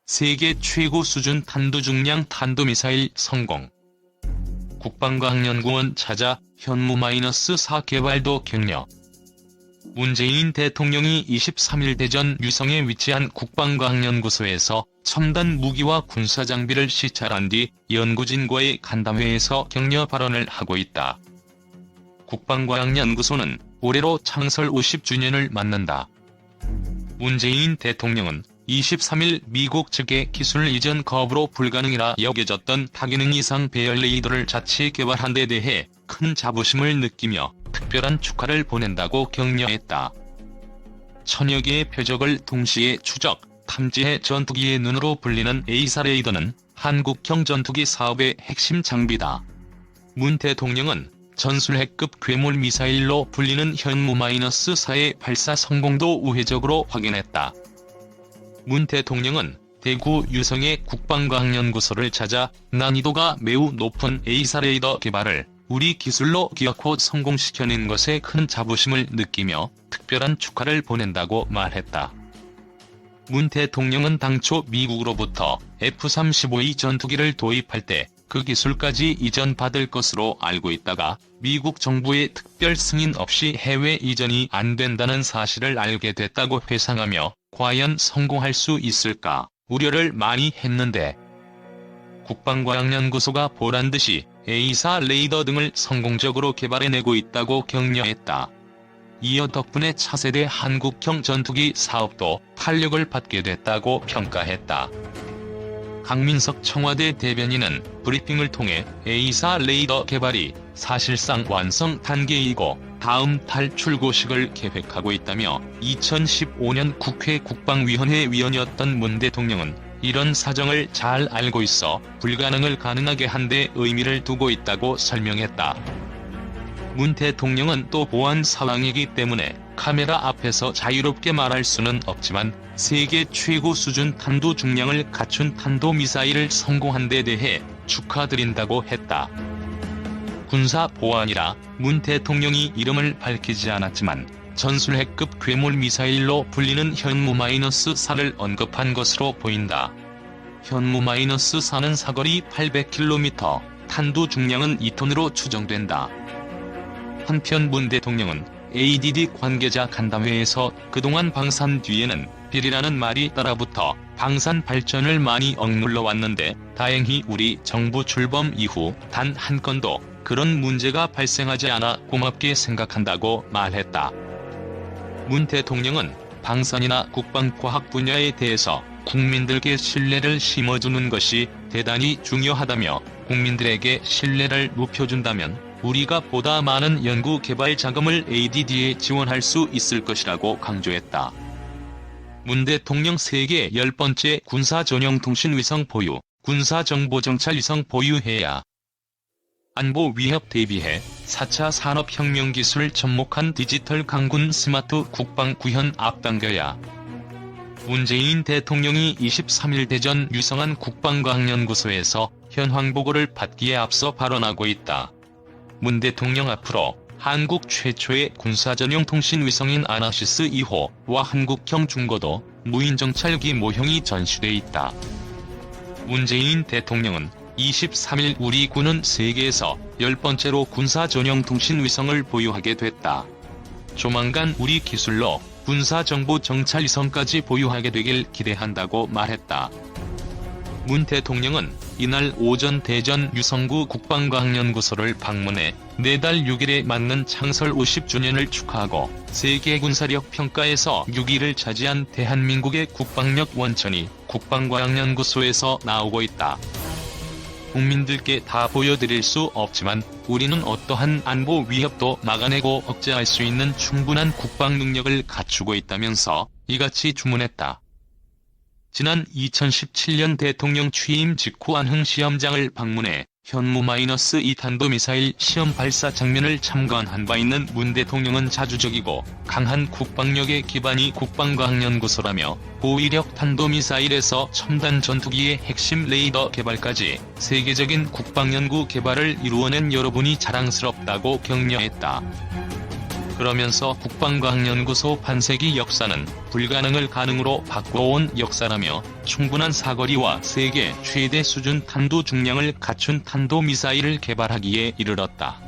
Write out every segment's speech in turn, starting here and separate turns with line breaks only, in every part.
세계 최고 수준 탄도중량 탄도미사일 성공. 국방과학연구원 찾아 현무-4 개발도 격려. 문재인 대통령이 23일 대전 유성에 위치한 국방과학연구소에서 첨단 무기와 군사장비를 시찰한 뒤 연구진과의 간담회에서 격려 발언을 하고 있다. 국방과학연구소는 올해로 창설 50주년을 맞는다. 문재인 대통령은 23일 미국 측의 기술 이전 거부로 불가능이라 여겨졌던 다기능 이상 배열 레이더를 자체 개발한 데 대해 큰 자부심을 느끼며 특별한 축하를 보낸다고 격려했다. 천여 개의 표적을 동시에 추적, 탐지해 전투기의 눈으로 불리는 에이사 레이더는 한국형 전투기 사업의 핵심 장비다. 문 대통령은 전술핵급 괴물 미사일로 불리는 현무-4의 발사 성공도 우회적으로 확인했다. 문 대통령은 대구 유성의 국방과학연구소를 찾아 난이도가 매우 높은 에이사 레이더 개발을 우리 기술로 기어코 성공시켜낸 것에 큰 자부심을 느끼며 특별한 축하를 보낸다고 말했다. 문 대통령은 당초 미국으로부터 F-35E 전투기를 도입할 때 그 기술까지 이전받을 것으로 알고 있다가 미국 정부의 특별 승인 없이 해외 이전이 안 된다는 사실을 알게 됐다고 회상하며 과연 성공할 수 있을까 우려를 많이 했는데 국방과학연구소가 보란듯이 에이사 레이더 등을 성공적으로 개발해내고 있다고 격려했다. 이어 덕분에 차세대 한국형 전투기 사업도 탄력을 받게 됐다고 평가했다. 강민석 청와대 대변인은 브리핑을 통해 에이사 레이더 개발이 사실상 완성 단계이고 다음 달 출고식을 계획하고 있다며 2015년 국회 국방위원회 위원이었던 문 대통령은 이런 사정을 잘 알고 있어 불가능을 가능하게 한 데 의미를 두고 있다고 설명했다. 문 대통령은 또 보안 상황이기 때문에 카메라 앞에서 자유롭게 말할 수는 없지만 세계 최고 수준 탄도 중량을 갖춘 탄도미사일을 성공한 데 대해 축하드린다고 했다. 군사 보안이라 문 대통령이 이름을 밝히지 않았지만 전술핵급 괴물 미사일로 불리는 현무-4를 언급한 것으로 보인다. 현무-4는 사거리 800km, 탄도 중량은 2톤으로 추정된다. 한편 문 대통령은 ADD 관계자 간담회에서 그동안 방산 뒤에는 비리라는 말이 따라붙어 방산 발전을 많이 억눌러 왔는데 다행히 우리 정부 출범 이후 단 한 건도 그런 문제가 발생하지 않아 고맙게 생각한다고 말했다. 문 대통령은 방산이나 국방과학 분야에 대해서 국민들께 신뢰를 심어주는 것이 대단히 중요하다며 국민들에게 신뢰를 높여준다면 우리가 보다 많은 연구 개발 자금을 ADD에 지원할 수 있을 것이라고 강조했다. 문 대통령 세계 10번째 군사전용 통신위성 보유, 군사정보정찰위성 보유해야 안보 위협 대비해 4차 산업혁명 기술 접목한 디지털 강군 스마트 국방 구현 앞당겨야. 문재인 대통령이 23일 대전 유성안 국방과학연구소에서 현황보고를 받기에 앞서 발언하고 있다. 문 대통령 앞으로 한국 최초의 군사전용 통신위성인 아나시스 2호와 한국형 중고도 무인정찰기 모형이 전시돼 있다. 문재인 대통령은 23일 우리 군은 세계에서 10번째로 군사전용 통신위성을 보유하게 됐다. 조만간 우리 기술로 군사정보정찰위성까지 보유하게 되길 기대한다고 말했다. 문 대통령은 이날 오전 대전 유성구 국방과학연구소를 방문해 내달 6일에 맞는 창설 50주년을 축하하고 세계 군사력 평가에서 6위를 차지한 대한민국의 국방력 원천이 국방과학연구소에서 나오고 있다. 국민들께 다 보여드릴 수 없지만 우리는 어떠한 안보 위협도 막아내고 억제할 수 있는 충분한 국방 능력을 갖추고 있다면서 이같이 주문했다. 지난 2017년 대통령 취임 직후 안흥 시험장을 방문해 현무-2 탄도미사일 시험 발사 장면을 참관한 바 있는 문 대통령은 자주적이고 강한 국방력의 기반이 국방과학연구소라며 고위력 탄도미사일에서 첨단 전투기의 핵심 레이더 개발까지 세계적인 국방연구 개발을 이루어낸 여러분이 자랑스럽다고 격려했다. 그러면서 국방과학연구소 반세기 역사는 불가능을 가능으로 바꿔온 역사라며 충분한 사거리와 세계 최대 수준 탄도 중량을 갖춘 탄도미사일을 개발하기에 이르렀다.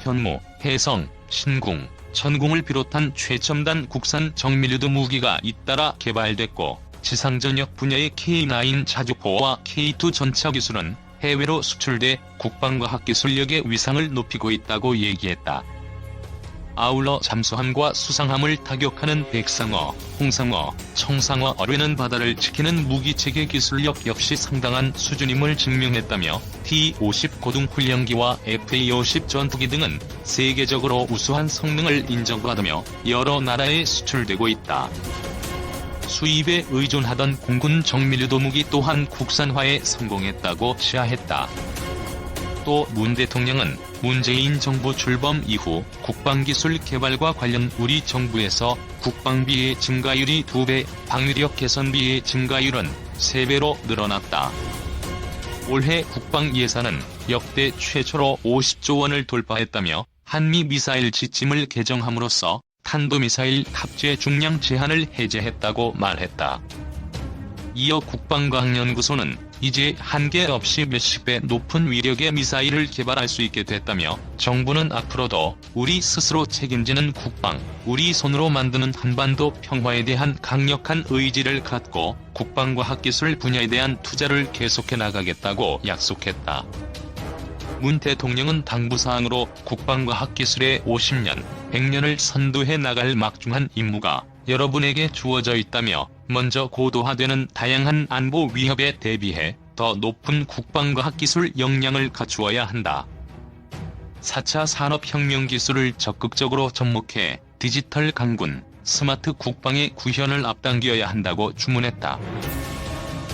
현무, 해성, 신궁, 천궁을 비롯한 최첨단 국산 정밀유도 무기가 잇따라 개발됐고 지상전역 분야의 K9 자주포와 K2 전차 기술은 해외로 수출돼 국방과학기술력의 위상을 높이고 있다고 얘기했다. 아울러 잠수함과 수상함을 타격하는 백상어, 홍상어, 청상어 어뢰는 바다를 지키는 무기체계 기술력 역시 상당한 수준임을 증명했다며 T-50 고등훈련기와 FA-50 전투기 등은 세계적으로 우수한 성능을 인정받으며 여러 나라에 수출되고 있다. 수입에 의존하던 공군 정밀유도 무기 또한 국산화에 성공했다고 시하했다. 또 문 대통령은 문재인 정부 출범 이후 국방기술 개발과 관련 우리 정부에서 국방비의 증가율이 2배, 방위력 개선비의 증가율은 3배로 늘어났다. 올해 국방 예산은 역대 최초로 50조 원을 돌파했다며 한미 미사일 지침을 개정함으로써 탄도미사일 탑재 중량 제한을 해제했다고 말했다. 이어 국방과학연구소는 이제 한계 없이 몇십 배 높은 위력의 미사일을 개발할 수 있게 됐다며 정부는 앞으로도 우리 스스로 책임지는 국방, 우리 손으로 만드는 한반도 평화에 대한 강력한 의지를 갖고 국방과학기술 분야에 대한 투자를 계속해 나가겠다고 약속했다. 문 대통령은 당부사항으로 국방과학기술의 50년, 100년을 선도해 나갈 막중한 임무가 여러분에게 주어져 있다며 먼저 고도화되는 다양한 안보 위협에 대비해 더 높은 국방과학기술 역량을 갖추어야 한다. 4차 산업혁명 기술을 적극적으로 접목해 디지털 강군, 스마트 국방의 구현을 앞당겨야 한다고 주문했다.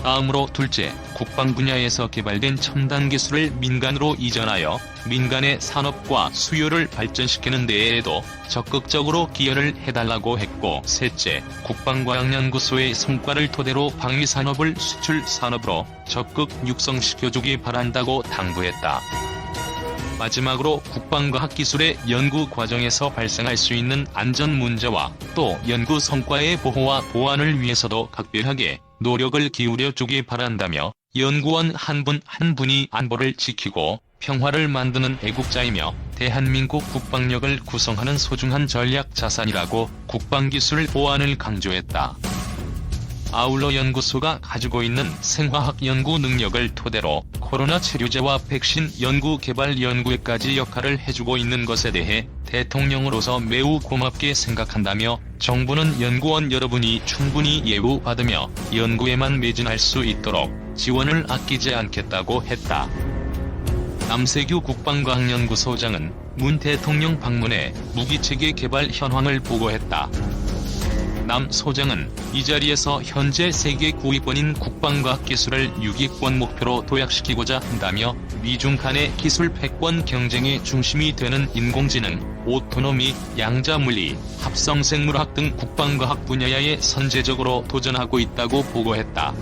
다음으로 둘째, 국방 분야에서 개발된 첨단 기술을 민간으로 이전하여 민간의 산업과 수요를 발전시키는 데에도 적극적으로 기여를 해달라고 했고, 셋째, 국방과학연구소의 성과를 토대로 방위산업을 수출산업으로 적극 육성시켜주기 바란다고 당부했다. 마지막으로 국방과학기술의 연구 과정에서 발생할 수 있는 안전 문제와 또 연구 성과의 보호와 보완을 위해서도 각별하게 노력을 기울여 주기 바란다며 연구원 한 분 한 분이 안보를 지키고 평화를 만드는 애국자이며 대한민국 국방력을 구성하는 소중한 전략 자산이라고 국방기술 보완을 강조했다. 아울러 연구소가 가지고 있는 생화학 연구 능력을 토대로 코로나 치료제와 백신 연구 개발 연구에까지 역할을 해주고 있는 것에 대해 대통령으로서 매우 고맙게 생각한다며 정부는 연구원 여러분이 충분히 예우받으며 연구에만 매진할 수 있도록 지원을 아끼지 않겠다고 했다. 남세규 국방과학연구소장은 문 대통령 방문에 무기체계 개발 현황을 보고했다. 남 소장은 이 자리에서 현재 세계 9위권인 국방과학기술을 6위권 목표로 도약시키고자 한다며 미중 간의 기술 패권 경쟁의 중심이 되는 인공지능, 오토노미, 양자물리, 합성생물학 등 국방과학 분야에 선제적으로 도전하고 있다고 보고했다.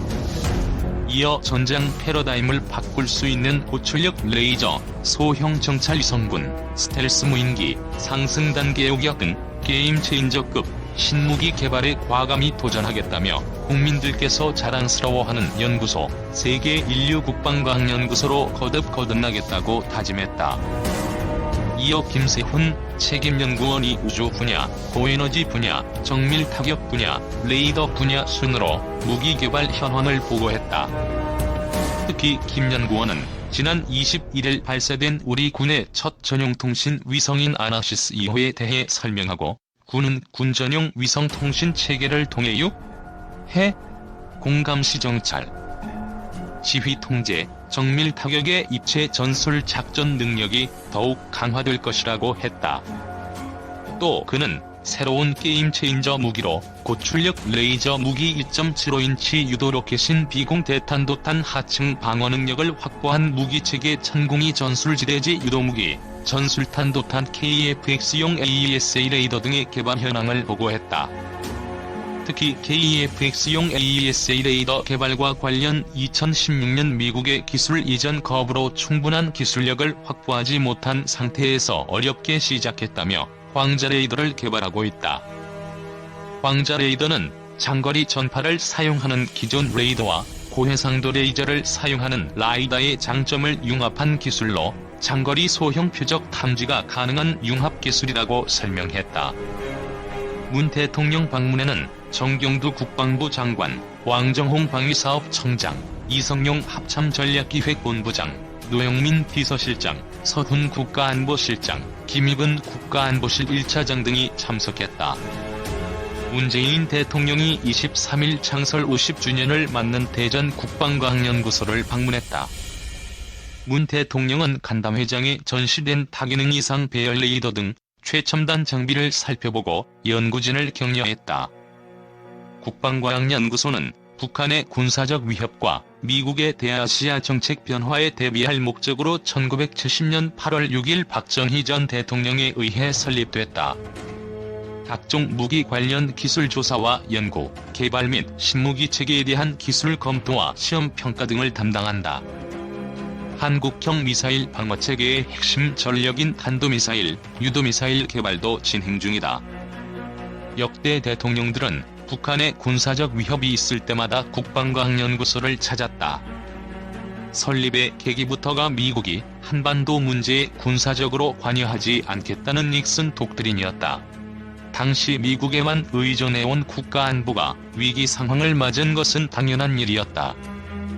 이어 전장 패러다임을 바꿀 수 있는 고출력 레이저, 소형 정찰 위성군, 스텔스 무인기, 상승 단계 요격 등 게임 체인저급 신무기 개발에 과감히 도전하겠다며 국민들께서 자랑스러워하는 연구소, 세계 인류 국방과학연구소로 거듭나겠다고 다짐했다. 이어 김세훈 책임연구원이 우주 분야, 고에너지 분야, 정밀 타격 분야, 레이더 분야 순으로 무기 개발 현황을 보고했다. 특히 김 연구원은 지난 21일 발사된 우리 군의 첫 전용통신 위성인 아나시스 2호에 대해 설명하고 군은 군 전용 위성 통신 체계를 통해 육, 해, 공감시 정찰, 지휘 통제, 정밀 타격의 입체 전술 작전 능력이 더욱 강화될 것이라고 했다. 또 그는 새로운 게임 체인저 무기로 고출력 레이저 무기 2.75인치 유도 로켓인 비공 대탄도탄 하층 방어 능력을 확보한 무기체계 천궁이 전술지대지 유도무기, 전술탄도탄 KF-X용 AESA 레이더 등의 개발 현황을 보고했다. 특히 KF-X용 AESA 레이더 개발과 관련 2016년 미국의 기술 이전 거부로 충분한 기술력을 확보하지 못한 상태에서 어렵게 시작했다며 광자 레이더를 개발하고 있다. 광자 레이더는 장거리 전파를 사용하는 기존 레이더와 고해상도 레이저를 사용하는 라이다의 장점을 융합한 기술로 장거리 소형 표적 탐지가 가능한 융합 기술이라고 설명했다. 문 대통령 방문에는 정경두 국방부 장관, 왕정홍 방위사업청장, 이성용 합참전략기획본부장, 노영민 비서실장, 서훈 국가안보실장, 김익은 국가안보실 1차장 등이 참석했다. 문재인 대통령이 23일 창설 50주년을 맞는 대전 국방과학연구소를 방문했다. 문 대통령은 간담회장에 전시된 다기능 이상 배열 레이더 등 최첨단 장비를 살펴보고 연구진을 격려했다. 국방과학연구소는 북한의 군사적 위협과 미국의 대아시아 정책 변화에 대비할 목적으로 1970년 8월 6일 박정희 전 대통령에 의해 설립됐다. 각종 무기 관련 기술 조사와 연구, 개발 및 신무기 체계에 대한 기술 검토와 시험 평가 등을 담당한다. 한국형 미사일 방어체계의 핵심 전력인 탄도미사일, 유도미사일 개발도 진행 중이다. 역대 대통령들은 북한의 군사적 위협이 있을 때마다 국방과학연구소를 찾았다. 설립의 계기부터가 미국이 한반도 문제에 군사적으로 관여하지 않겠다는 닉슨 독트린이었다. 당시 미국에만 의존해온 국가안보가 위기 상황을 맞은 것은 당연한 일이었다.